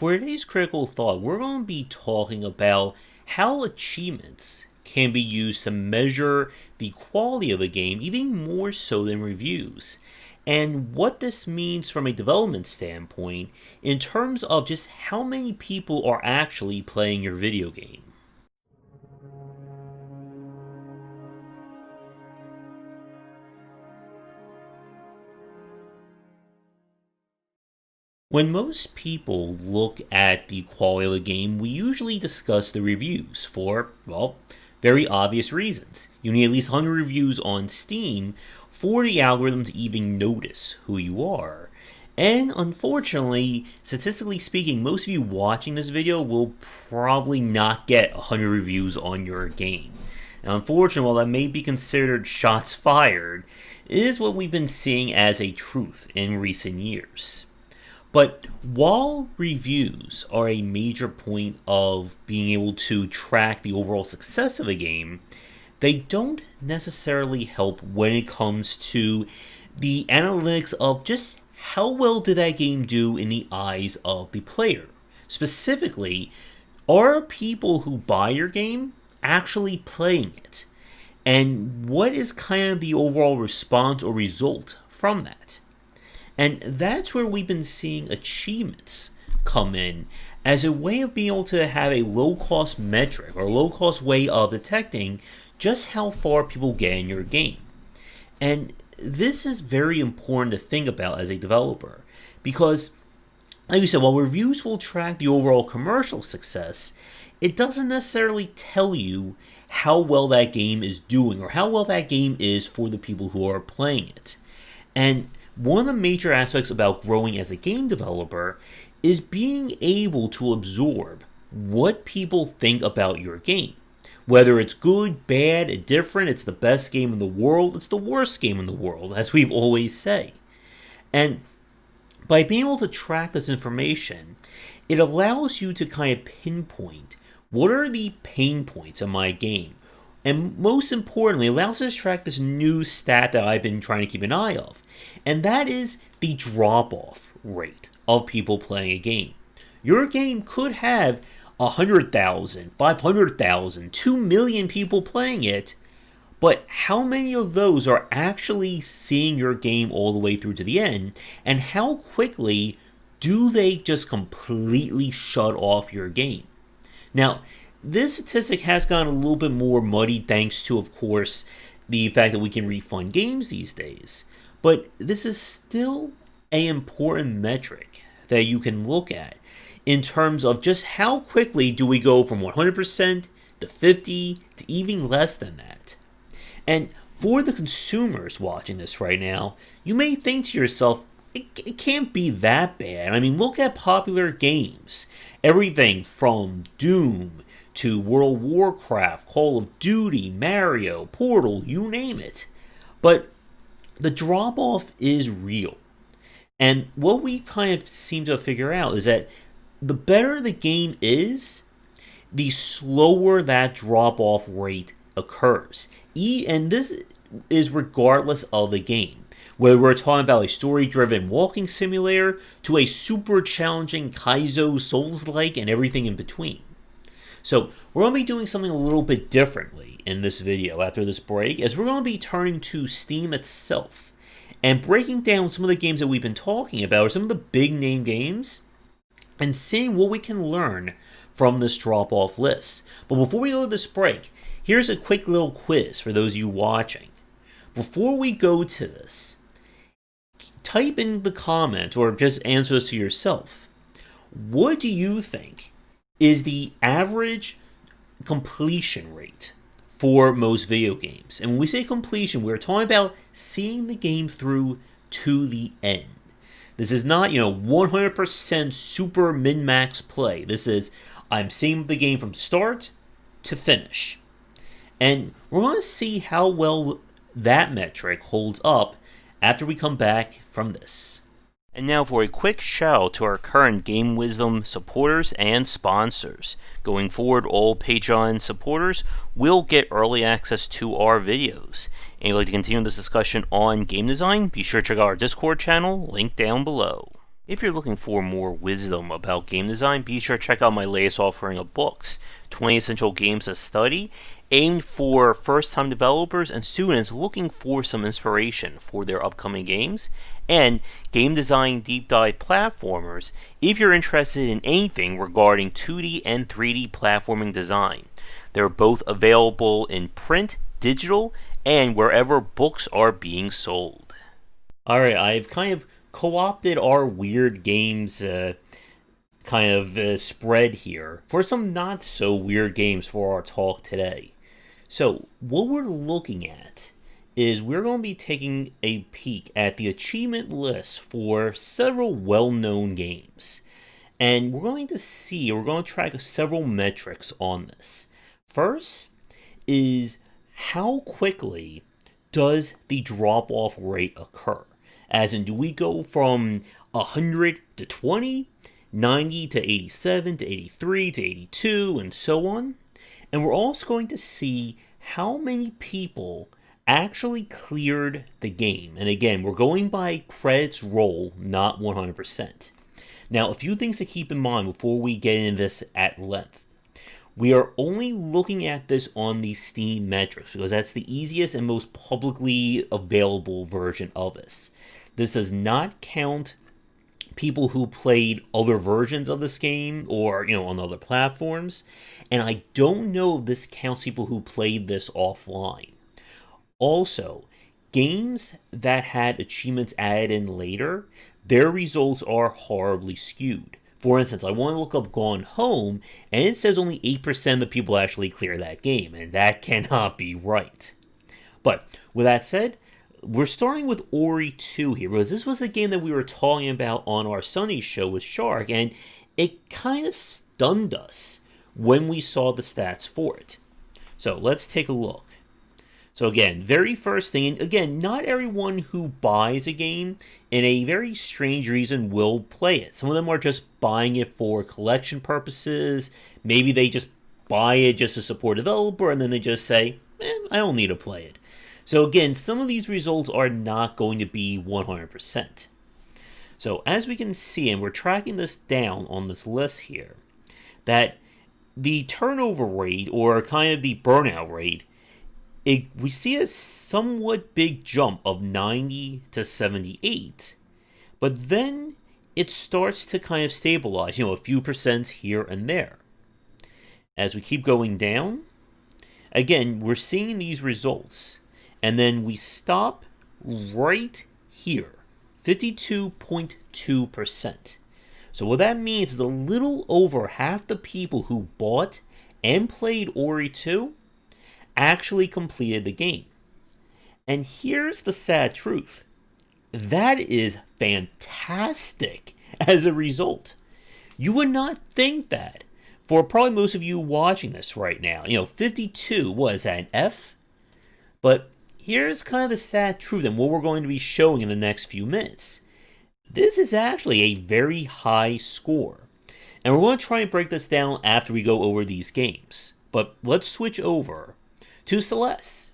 For today's critical thought, we're going to be talking about how achievements can be used to measure the quality of a game even more so than reviews, and what this means from a development standpoint in terms of just how many people are actually playing your video game. When most people look at the quality of a game, we usually discuss the reviews for, well, very obvious reasons. You need at least 100 reviews on Steam for the algorithm to even notice who you are. And unfortunately, statistically speaking, most of you watching this video will probably not get 100 reviews on your game. Now, unfortunately, while that may be considered shots fired, it is what we've been seeing as a truth in recent years. But while reviews are a major point of being able to track the overall success of a game, they don't necessarily help when it comes to the analytics of just how well did that game do in the eyes of the player. Specifically, are people who buy your game actually playing it? And what is kind of the overall response or result from that? And that's where we've been seeing achievements come in as a way of being able to have a low-cost metric or low-cost way of detecting just how far people get in your game. And this is very important to think about as a developer because, like we said, while reviews will track the overall commercial success, it doesn't necessarily tell you how well that game is doing or how well that game is for the people who are playing it. And one of the major aspects about growing as a game developer is being able to absorb what people think about your game. Whether it's good, bad, indifferent, it's the best game in the world, it's the worst game in the world, as we've always say. And by being able to track this information, it allows you to kind of pinpoint what are the pain points of my game. And most importantly, it allows us to track this new stat that I've been trying to keep an eye of. And that is the drop-off rate of people playing a game. Your game could have 100,000, 500,000, 2 million people playing it, but how many of those are actually seeing your game all the way through to the end, and how quickly do they just completely shut off your game? Now, this statistic has gotten a little bit more muddy thanks to, of course, the fact that we can refund games these days. But this is still an important metric that you can look at in terms of just how quickly do we go from 100% to 50 to even less than that. And for the consumers watching this right now, you may think to yourself, it can't be that bad. I mean, look at popular games. Everything from Doom to World of Warcraft, Call of Duty, Mario, Portal, you name it. But the drop-off is real. And what we kind of seem to figure out is that the better the game is, the slower that drop-off rate occurs. And this is regardless of the game. Whether we're talking about a story-driven walking simulator to a super challenging Kaizo Souls-like and everything in between. So we're going to be doing something a little bit differently in this video after this break, as we're going to be turning to Steam itself and breaking down some of the games that we've been talking about, or some of the big name games, and seeing what we can learn from this drop-off list. But before we go to this break, here's a quick little quiz for those of you watching. Before we go to this, type in the comments or just answer this to yourself. What do you think is the average completion rate for most video games? And when we say completion, we're talking about seeing the game through to the end. This is not, 100% super min-max play. This is, I'm seeing the game from start to finish. And we're going to see how well that metric holds up after we come back from this. And now for a quick shout out to our current Game Wisdom supporters and sponsors. Going forward, all Patreon supporters will get early access to our videos. And if you'd like to continue this discussion on game design, be sure to check out our Discord channel, linked down below. If you're looking for more wisdom about game design, be sure to check out my latest offering of books, 20 Essential Games to Study, aimed for first-time developers and students looking for some inspiration for their upcoming games, and Game Design Deep Dive Platformers if you're interested in anything regarding 2D and 3D platforming design. They're both available in print, digital, and wherever books are being sold. Alright, I've kind of co-opted our weird games spread here for some not so weird games for our talk today. So what we're looking at is we're going to be taking a peek at the achievement list for several well-known games. And we're going to track several metrics on this. First is how quickly does the drop-off rate occur? As in, do we go from 100 to 20, 90 to 87 to 83 to 82, and so on? And we're also going to see how many people actually cleared the game. And again, we're going by credits roll, not 100%. Now, a few things to keep in mind before we get into this at length. We are only looking at this on the Steam metrics because that's the easiest and most publicly available version of this. This does not count people who played other versions of this game or, on other platforms. And I don't know if this counts people who played this offline. Also, games that had achievements added in later, their results are horribly skewed. For instance, I want to look up Gone Home, and it says only 8% of the people actually clear that game, and that cannot be right. But with that said, we're starting with Ori 2 here, because this was a game that we were talking about on our Sunny show with Shark, and it kind of stunned us when we saw the stats for it. So let's take a look. So again, very first thing, and again, not everyone who buys a game in a very strange reason will play it. Some of them are just buying it for collection purposes. Maybe they just buy it just to support a developer, and then they just say, I don't need to play it. So again, some of these results are not going to be 100%. So as we can see, and we're tracking this down on this list here, that the turnover rate, or kind of the burnout rate, we see a somewhat big jump of 90 to 78, but then it starts to kind of stabilize, a few percent here and there. As we keep going down, again, we're seeing these results. And then we stop right here, 52.2%. So what that means is a little over half the people who bought and played Ori 2 actually completed the game. And here's the sad truth. That is fantastic as a result. You would not think that. For probably most of you watching this right now, 52, what is that, an F? But here's kind of the sad truth and what we're going to be showing in the next few minutes. This is actually a very high score. And we're going to try and break this down after we go over these games. But let's switch over to Celeste.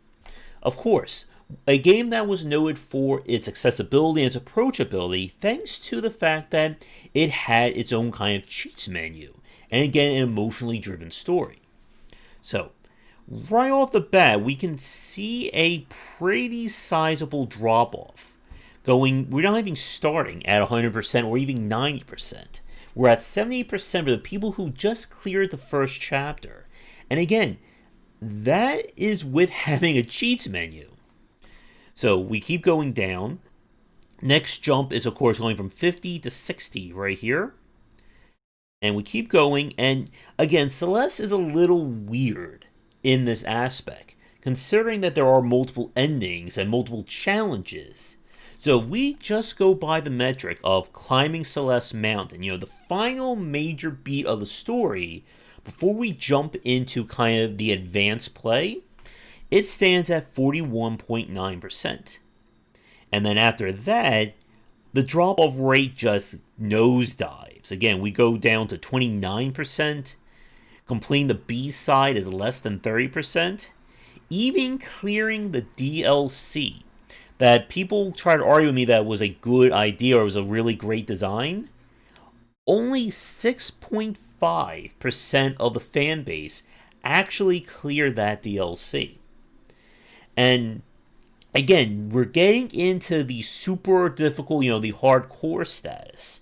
Of course, a game that was noted for its accessibility and its approachability thanks to the fact that it had its own kind of cheats menu. And again, an emotionally driven story. So, right off the bat, we can see a pretty sizable drop-off. We're not even starting at 100% or even 90%. We're at 78% for the people who just cleared the first chapter. And again, that is with having a cheats menu. So we keep going down. Next jump is, of course, going from 50 to 60 right here. And we keep going. And again, Celeste is a little weird in this aspect, considering that there are multiple endings and multiple challenges. So if we just go by the metric of climbing Celeste Mountain, the final major beat of the story, before we jump into kind of the advanced play, it stands at 41.9%. And then after that, the drop-off rate just nosedives. Again, we go down to 29%. Completing the B-side is less than 30%. Even clearing the DLC, that people try to argue with me that it was a good idea or it was a really great design, only 6.5% of the fan base actually cleared that DLC. And again, we're getting into the super difficult, the hardcore status.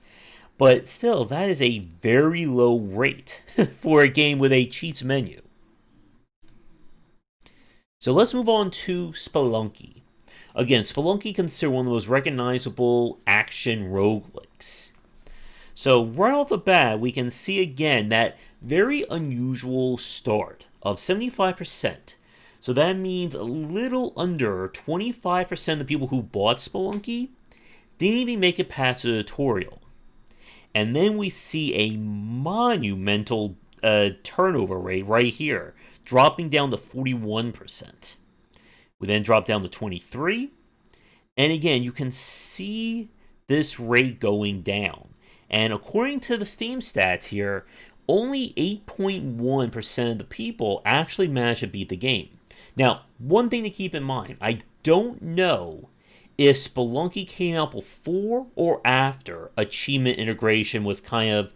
But still, that is a very low rate for a game with a cheats menu. So let's move on to Spelunky. Again, Spelunky considered one of the most recognizable action roguelikes. So right off the bat, we can see again that very unusual start of 75%. So that means a little under 25% of the people who bought Spelunky didn't even make it past the tutorial. And then we see a monumental turnover rate right here, dropping down to 41%. We then drop down to 23%. And again, you can see this rate going down. And according to the Steam stats here, only 8.1% of the people actually managed to beat the game. Now, one thing to keep in mind, I don't know if Spelunky came out before or after achievement integration was kind of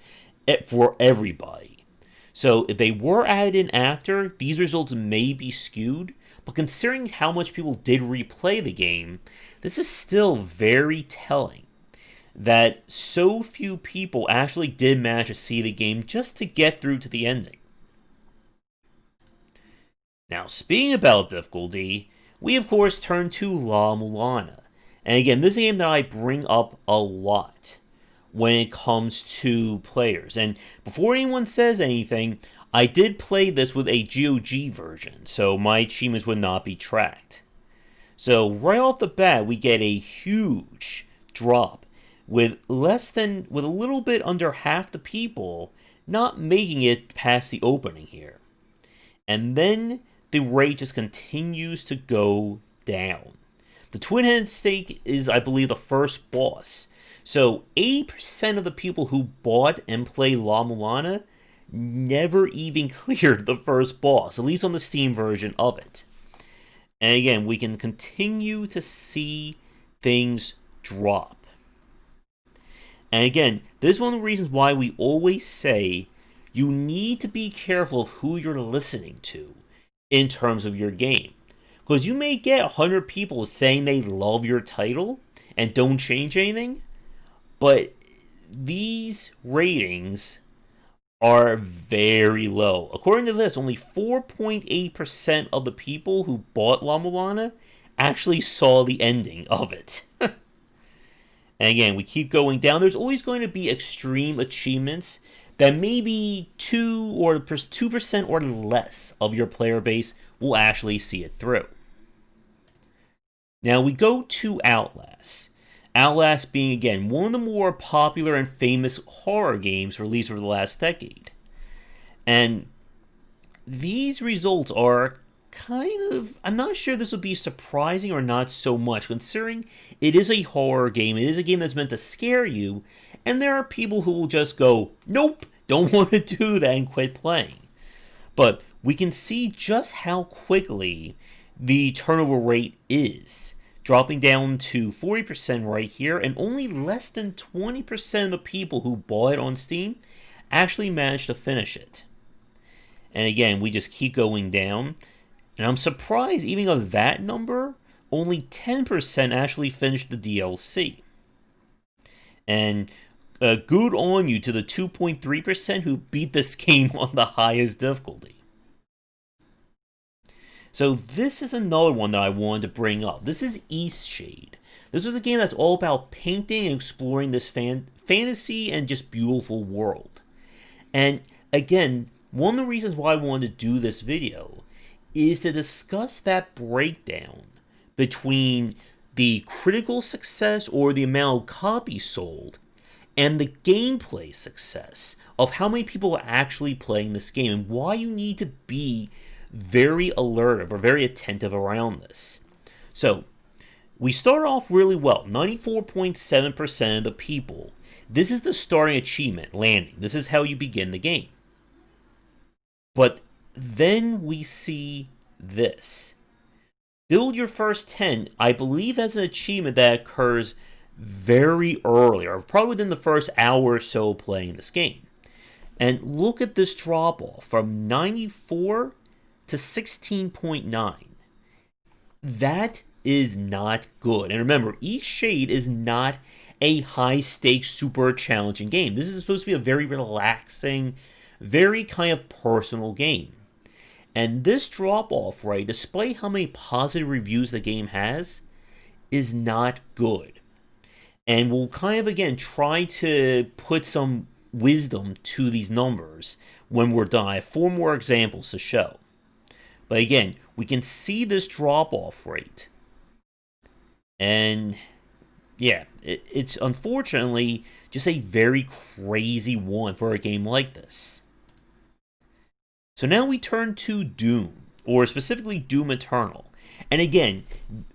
for everybody. So if they were added in after, these results may be skewed, but considering how much people did replay the game, this is still very telling that so few people actually did manage to see the game just to get through to the ending. Now, speaking about difficulty, we of course turn to La Mulana. And again, this is a game that I bring up a lot when it comes to players. And before anyone says anything, I did play this with a GOG version, so my achievements would not be tracked. So right off the bat, we get a huge drop with a little bit under half the people not making it past the opening here. And then the rate just continues to go down. The twin-headed snake is, I believe, the first boss. So 80% of the people who bought and played La Mulana never even cleared the first boss, at least on the Steam version of it. And again, we can continue to see things drop. And again, this is one of the reasons why we always say you need to be careful of who you're listening to in terms of your game. Because you may get 100 people saying they love your title and don't change anything, but these ratings are very low. According to this, only 4.8% of the people who bought La Mulana actually saw the ending of it. And again, we keep going down. There's always going to be extreme achievements that maybe 2% or less of your player base will actually see it through. Now we go to Outlast. Outlast being, again, one of the more popular and famous horror games released over the last decade. And these results are kind of, I'm not sure this would be surprising or not so much, considering it is a horror game, it is a game that's meant to scare you, and there are people who will just go, nope, don't want to do that and quit playing. But we can see just how quickly the turnover rate is, dropping down to 40% right here, and only less than 20% of the people who bought it on Steam actually managed to finish it. And again, we just keep going down, and I'm surprised even of that number, only 10% actually finished the DLC. And good on you to the 2.3% who beat this game on the highest difficulty. So this is another one that I wanted to bring up. This is Eastshade. This is a game that's all about painting and exploring this fantasy and just beautiful world. And again, one of the reasons why I wanted to do this video is to discuss that breakdown between the critical success or the amount of copies sold and the gameplay success of how many people are actually playing this game and why you need to be very alert or very attentive around this. So, we start off really well. 94.7% of the people. This is the starting achievement, landing. This is how you begin the game. But then we see this. Build your first 10. I believe that's an achievement that occurs very early, or probably within the first hour or so playing this game. And look at this drop off from 94 to 16.9. That is not good. And remember, Eastshade is not a high stakes, super challenging game. This is supposed to be a very relaxing, very kind of personal game. And this drop off, right, despite how many positive reviews the game has, is not good. And we'll kind of, again, try to put some wisdom to these numbers when we're done. I have 4 more examples to show. But again, we can see this drop-off rate. And yeah, it's unfortunately just a very crazy one for a game like this. So now we turn to Doom, or specifically Doom Eternal. And again,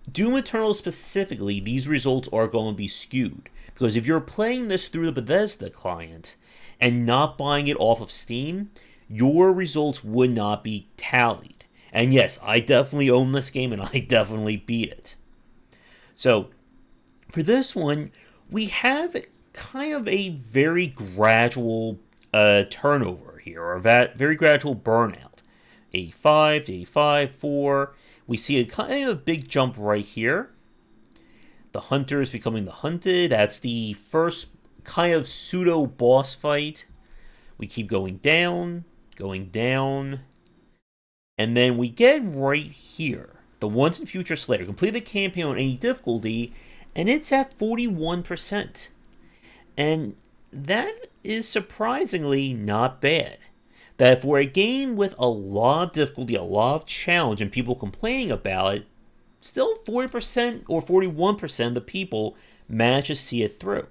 Doom Eternal specifically, these results are going to be skewed. Because if you're playing this through the Bethesda client and not buying it off of Steam, your results would not be tallied. And yes, I definitely own this game and I definitely beat it. So, for this one, we have kind of a very gradual turnover here, or that very gradual burnout. A5 to A5, 4. We see a kind of big jump right here. The hunter is becoming the hunted. That's the first kind of pseudo boss fight. We keep going down, and then we get right here. The Once and Future Slayer. Complete the campaign on any difficulty, and it's at 41%. And that is surprisingly not bad. That for a game with a lot of difficulty, a lot of challenge, and people complaining about it, still 40% or 41% of the people manage to see it through.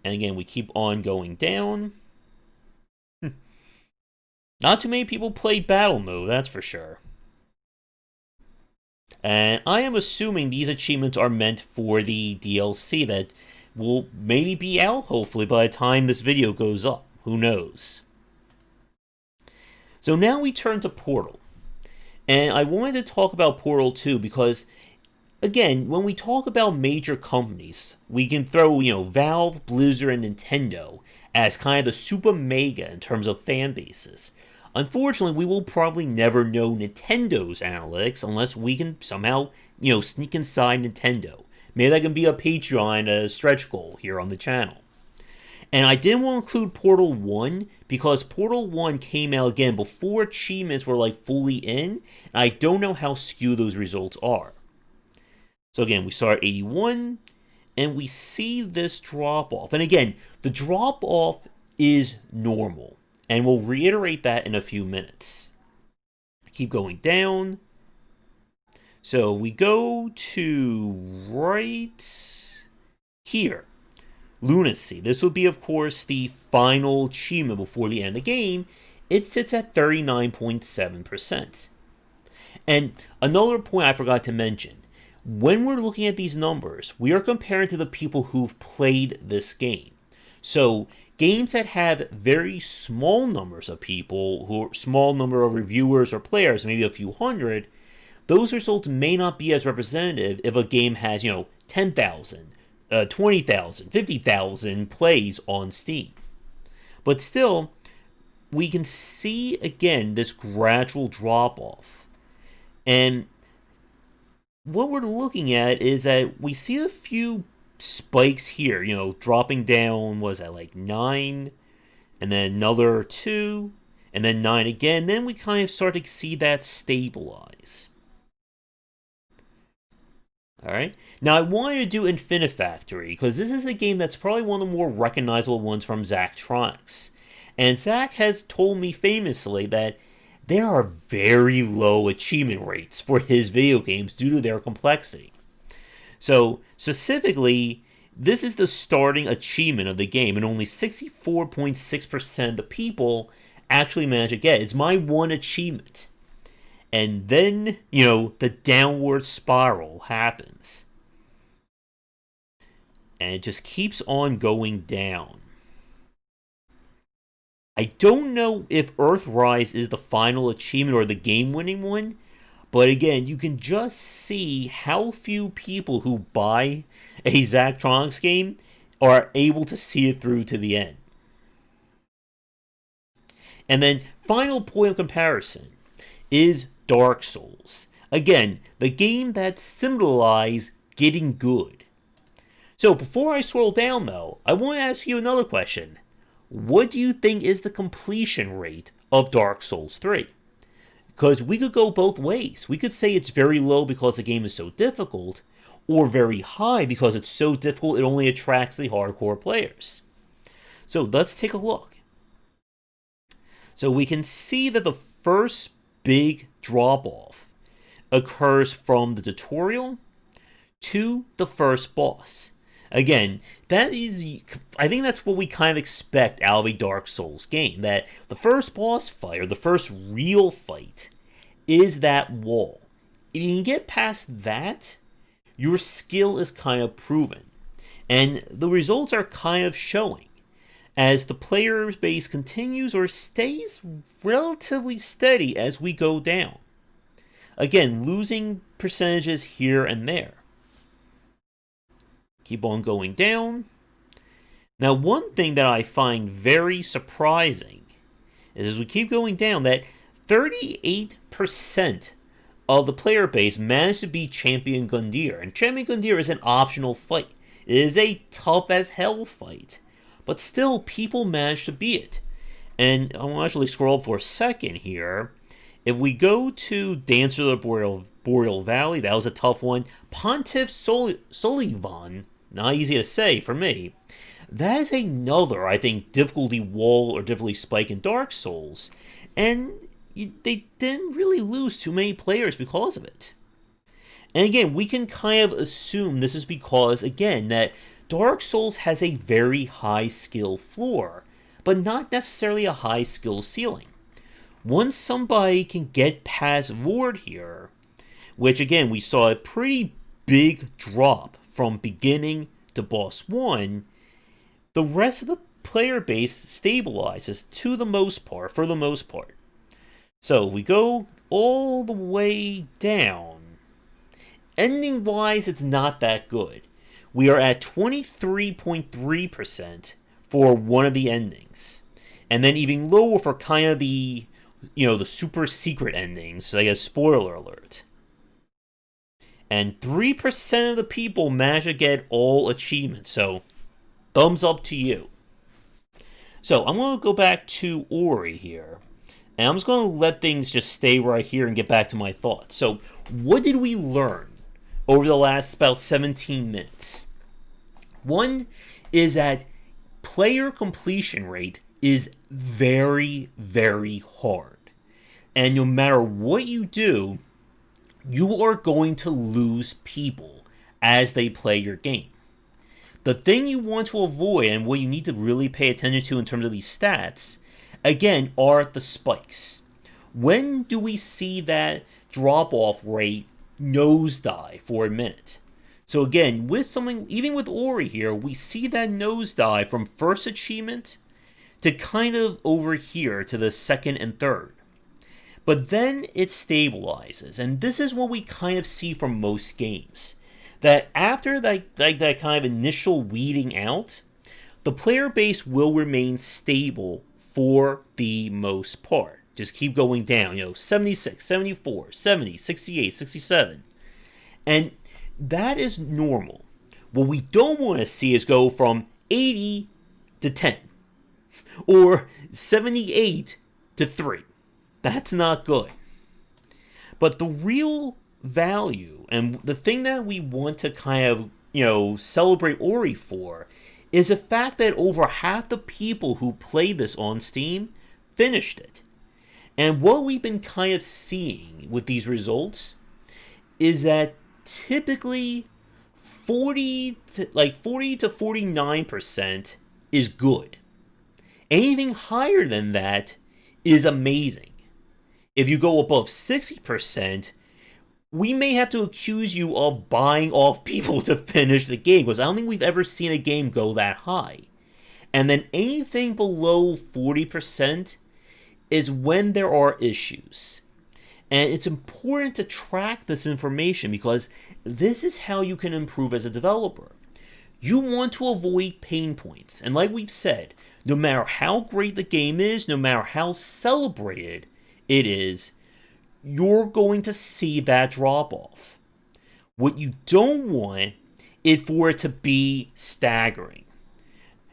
And again, we keep on going down. Not too many people play battle mode, that's for sure. And I am assuming these achievements are meant for the DLC that will maybe be out, hopefully, by the time this video goes up. Who knows? So now we turn to Portal. And I wanted to talk about Portal 2 because, again, when we talk about major companies, we can throw, Valve, Blizzard, and Nintendo as kind of the super mega in terms of fan bases. Unfortunately, we will probably never know Nintendo's analytics unless we can somehow, sneak inside Nintendo. Maybe that can be a Patreon stretch goal here on the channel. And I didn't want to include Portal 1 because Portal 1 came out again before achievements were fully in. And I don't know how skewed those results are. So again, we start at 81 and we see this drop off. And again, the drop off is normal. And we'll reiterate that in a few minutes. Keep going down. So we go to right here. Lunacy. This would be, of course, the final achievement before the end of the game. It sits at 39.7%. And another point I forgot to mention. When we're looking at these numbers, we are comparing to the people who've played this game. So, games that have very small numbers of people, who are small number of reviewers or players, maybe a few hundred, those results may not be as representative if a game has, 10,000, 20,000, 50,000 plays on Steam. But still, we can see, again, this gradual drop-off. And what we're looking at is that we see a few spikes here, dropping down, 9, and then another 2, and then 9 again. Then we kind of start to see that stabilize. Alright, now I wanted to do Infinifactory, because this is a game that's probably one of the more recognizable ones from Zachtronics. And Zach has told me famously that there are very low achievement rates for his video games due to their complexity. So, specifically, this is the starting achievement of the game, and only 64.6% of the people actually manage to get it. It's my one achievement. And then, the downward spiral happens. And it just keeps on going down. I don't know if Earthrise is the final achievement or the game-winning one, But again, you can just see how few people who buy a Zachtronics game are able to see it through to the end. And then, final point of comparison is Dark Souls. Again, the game that symbolizes getting good. So before I scroll down though, I want to ask you another question. What do you think is the completion rate of Dark Souls 3? Because we could go both ways. We could say it's very low because the game is so difficult, or very high because it's so difficult it only attracts the hardcore players. So let's take a look. So we can see that the first big drop-off occurs from the tutorial to the first boss. Again, that is, I think that's what we kind of expect out of a Dark Souls game, that the first boss fight, or the first real fight, is that wall. If you can get past that, your skill is kind of proven. And the results are kind of showing, as the player base continues or stays relatively steady as we go down. Again, losing percentages here and there. Keep on going down. Now, one thing that I find very surprising is as we keep going down that 38% of the player base managed to beat Champion Gundyr. And Champion Gundyr is an optional fight. It is a tough as hell fight. But still, people manage to beat it. And I'll actually scroll up for a second here. If we go to Dancer of the Boreal Valley, that was a tough one. Pontiff Solivan, not easy to say for me. That is another, I think, difficulty wall or difficulty spike in Dark Souls. And they didn't really lose too many players because of it. And again, we can kind of assume this is because, again, that Dark Souls has a very high skill floor, but not necessarily a high skill ceiling. Once somebody can get past Vord here, which again, we saw a pretty big drop from beginning to boss 1, the rest of the player base stabilizes to the most part, for the most part. So we go all the way down. Ending-wise, it's not that good. We are at 23.3% for one of the endings. And then even lower for kind of the, the super secret endings, so I guess spoiler alert. And 3% of the people manage to get all achievements, so thumbs up to you. So I'm going to go back to Ori here. And I'm just going to let things just stay right here and get back to my thoughts. So what did we learn over the last about 17 minutes? One is that player completion rate is very, very hard. And no matter what you do, you are going to lose people as they play your game. The thing you want to avoid and what you need to really pay attention to in terms of these stats, again, are the spikes. When do we see that drop-off rate nosedive for a minute? So again, with something, even with Ori here, we see that nosedive from first achievement to kind of over here to the second and third. But then it stabilizes, and this is what we kind of see from most games. That after that kind of initial weeding out, the player base will remain stable for the most part. Just keep going down, 76, 74, 70, 68, 67. And that is normal. What we don't want to see is go from 80 to 10. Or 78 to 3. That's not good. But the real value, and the thing that we want to kind of, celebrate Ori for, is the fact that over half the people who played this on Steam finished it. And what we've been kind of seeing with these results is that typically 40 to 49% is good. Anything higher than that is amazing. If you go above 60%, we may have to accuse you of buying off people to finish the game, because I don't think we've ever seen a game go that high. And then anything below 40% is when there are issues. And it's important to track this information because this is how you can improve as a developer. You want to avoid pain points. And like we've said, no matter how great the game is, no matter how celebrated it is, you're going to see that drop off. What you don't want is for it to be staggering.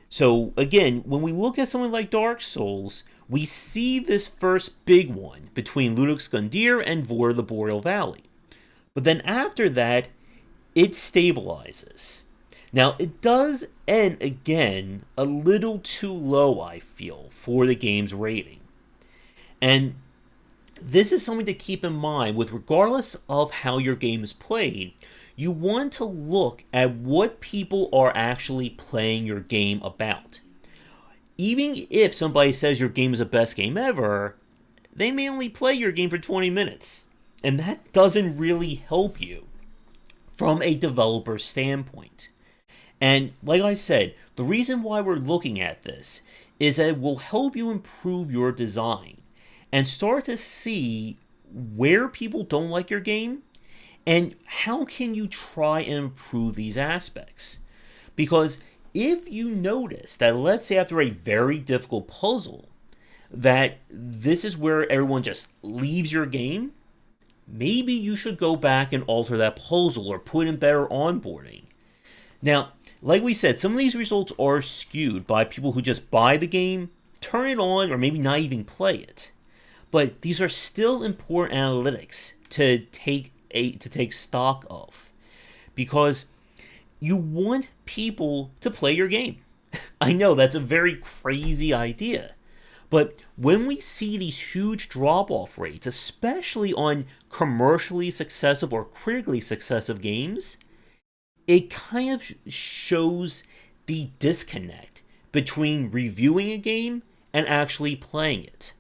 So again, when we look at something like Dark Souls, we see this first big one between Ludwig's Gundyr and Vor of the Boreal Valley. But then after that, it stabilizes. Now, it does end again a little too low, I feel, for the game's rating. And this is something to keep in mind with regardless of how your game is played. You want to look at what people are actually playing your game about. Even if somebody says your game is the best game ever, they may only play your game for 20 minutes. And that doesn't really help you from a developer standpoint. And like I said, the reason why we're looking at this is that it will help you improve your design and start to see where people don't like your game and how can you try and improve these aspects. Because if you notice that, let's say after a very difficult puzzle, that this is where everyone just leaves your game, maybe you should go back and alter that puzzle or put in better onboarding. Now, like we said, some of these results are skewed by people who just buy the game, turn it on, or maybe not even play it. But these are still important analytics to take stock of, because you want people to play your game. I know that's a very crazy idea, but when we see these huge drop-off rates, especially on commercially successful or critically successful games, it kind of shows the disconnect between reviewing a game and actually playing it.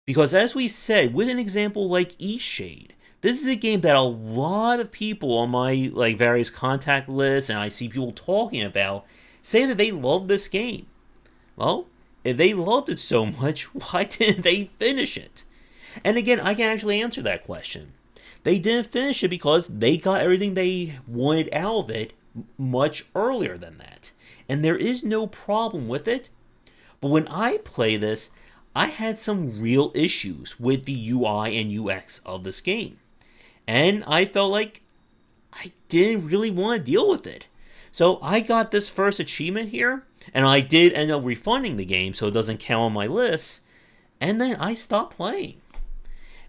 Because as we said, with an example like Eastshade, this is a game that a lot of people on my various contact lists and I see people talking about say that they love this game. Well, if they loved it so much, why didn't they finish it? And again, I can actually answer that question. They didn't finish it because they got everything they wanted out of it much earlier than that. And there is no problem with it. But when I play this, I had some real issues with the UI and UX of this game. And I felt like I didn't really want to deal with it. So I got this first achievement here, and I did end up refunding the game so it doesn't count on my list. And then I stopped playing.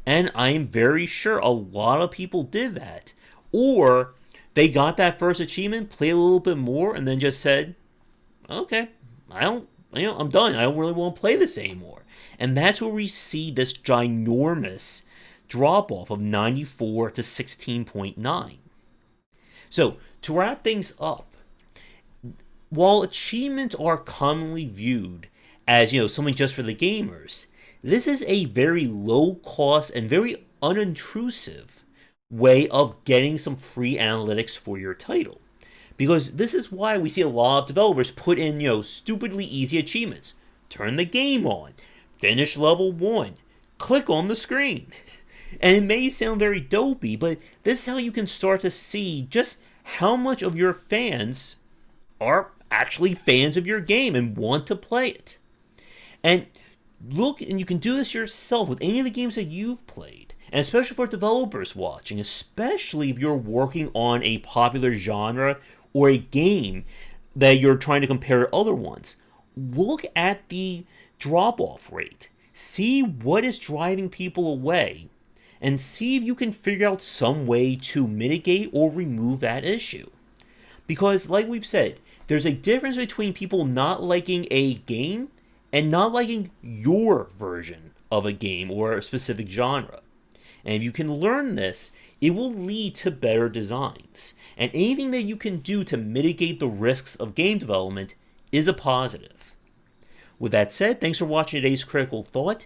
And I am very sure a lot of people did that. Or they got that first achievement, played a little bit more, and then just said, okay, I'm done. I don't really want to play this anymore. And that's where we see this ginormous drop-off of 94 to 16.9. So, to wrap things up, while achievements are commonly viewed as, something just for the gamers, this is a very low-cost and very unintrusive way of getting some free analytics for your title. Because this is why we see a lot of developers put in, stupidly easy achievements. Turn the game on, finish level 1, click on the screen. And it may sound very dopey, but this is how you can start to see just how much of your fans are actually fans of your game and want to play it. And you can do this yourself with any of the games that you've played, and especially for developers watching, especially if you're working on a popular genre or a game that you're trying to compare to other ones. Look at the drop-off rate. See what is driving people away, and see if you can figure out some way to mitigate or remove that issue. Because, like we've said, there's a difference between people not liking a game and not liking your version of a game or a specific genre. And if you can learn this, it will lead to better designs. And anything that you can do to mitigate the risks of game development is a positive. With that said, thanks for watching today's Critical Thought.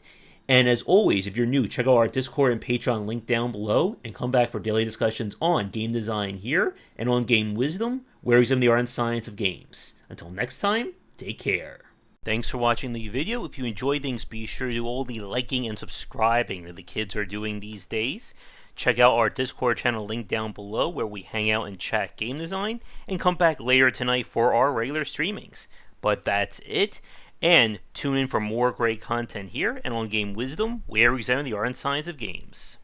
And as always, if you're new, check out our Discord and Patreon link down below, and come back for daily discussions on game design here and on Game Wisdom, where we examine the art and science of games. Until next time, take care. Thanks for watching the video. If you enjoy things, be sure to do all the liking and subscribing that the kids are doing these days. Check out our Discord channel link down below where we hang out and chat game design, and come back later tonight for our regular streamings. But that's it, and tune in for more great content here and on Game Wisdom, where we examine the art and science of games.